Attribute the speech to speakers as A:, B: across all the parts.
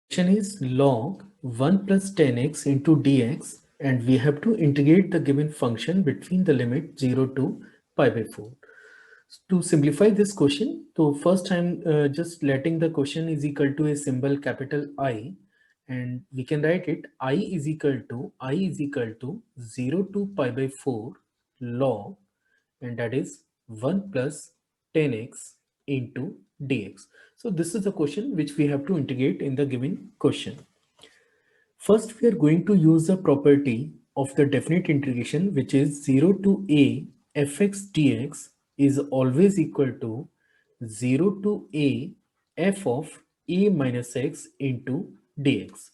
A: Question is log 1 plus 10x into dx, and we have to integrate the given function between the limit 0 to pi by 4. To simplify this question, so first I'm just letting the question is equal to a symbol capital I, and we can write it I is equal to 0 to pi by 4 log, and that is 1 plus 10x into dx. So this is the question which we have to integrate in the given question. First, we are going to use the property of the definite integration, which is 0 to a fx dx is always equal to 0 to a f of a minus x into dx.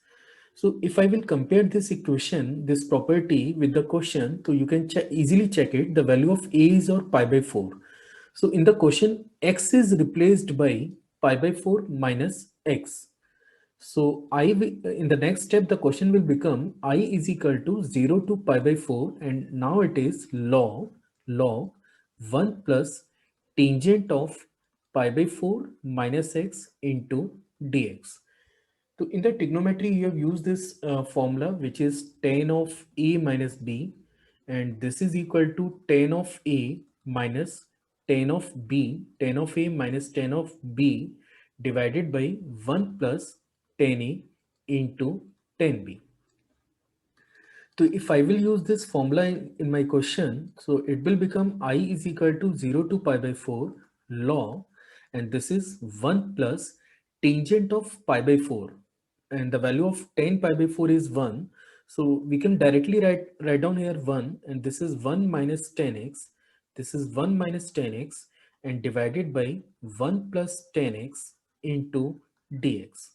A: So if I will compare this equation, this property with the question, so you can easily check it. The value of a is or pi by 4. So in the question, x is replaced by pi by 4 minus x. So in the next step, the question will become I is equal to 0 to pi by 4, and now it is log 1 plus tangent of pi by 4 minus x into dx. So in the trigonometry, you have used this formula, which is tan of a minus b, and this is equal to tan of a minus tan of b, tan of a minus tan of b divided by 1 plus tan a into tan b. So if I will use this formula in my question, so it will become I is equal to 0 to pi by 4 log, and this is 1 plus tangent of pi by 4, and the value of tan pi by 4 is 1. So we can directly write down here 1, and this is 1 minus 10x, this is 1 minus 10x, and divided by 1 plus 10x into dx.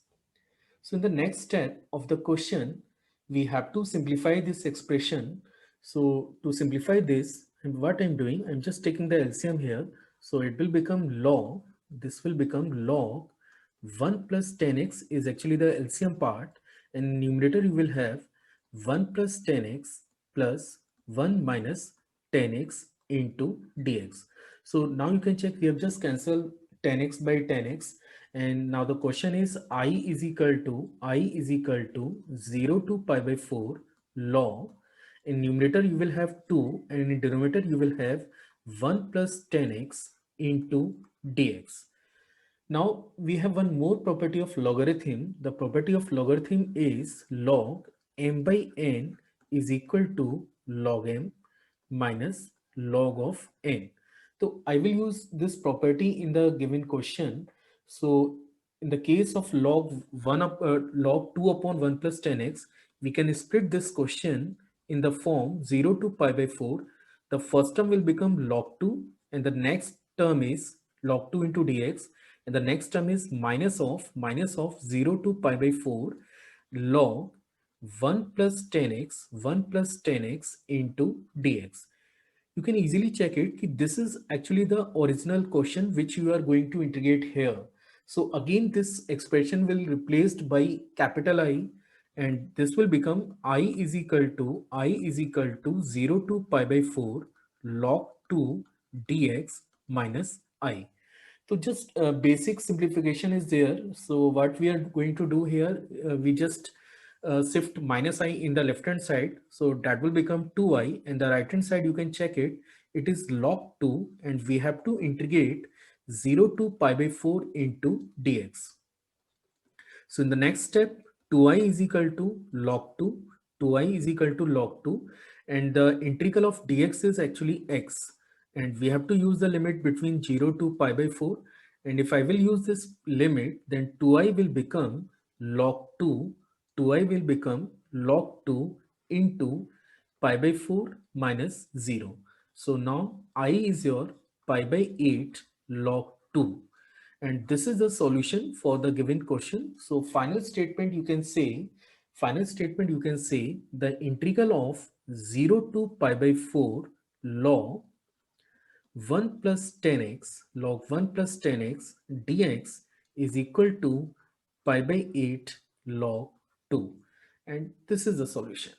A: So in the next step of the question, we have to simplify this expression. So to simplify this, and what I'm doing, I'm just taking the LCM here. So it will become log, this will become log 1 plus 10x is actually the LCM part, and numerator you will have 1 plus 10x plus 1 minus 10x into dx. So now you can check, we have just cancelled 10x by 10x, and now the question is I is equal to 0 to pi by 4 log. In numerator you will have 2, and in denominator you will have 1 plus 10x into dx. Now we have one more property of logarithm. The property of logarithm is log m by n is equal to log m minus log of n. So I will use this property in the given question. So in the case of log 2 upon 1 plus 10x, we can split this question in the form 0 to pi by 4. The first term will become log 2, and the next term is log 2 into dx, and the next term is minus of 0 to pi by 4 log 1 plus 10x into dx. You can easily check it. This is actually the original question which you are going to integrate here. So again, this expression will replaced by capital I, and this will become I is equal to 0 to pi by 4 log 2 dx minus I. So just basic simplification is there. So what we are going to do here, we just shift minus I in the left hand side. So that will become 2I, and the right hand side you can check it. It is log 2, and we have to integrate 0 to pi by 4 into dx. So in the next step, 2I is equal to log 2, 2I is equal to log 2, and the integral of dx is actually x, and we have to use the limit between 0 to pi by 4. And if I will use this limit, then 2I will become log 2, 2I will become log 2 into pi by 4 minus 0. So now I is your pi by 8 log 2, and this is the solution for the given question. So final statement you can say the integral of 0 to pi by 4 log 1 plus 10x dx is equal to pi by 8 log 2, and this is the solution.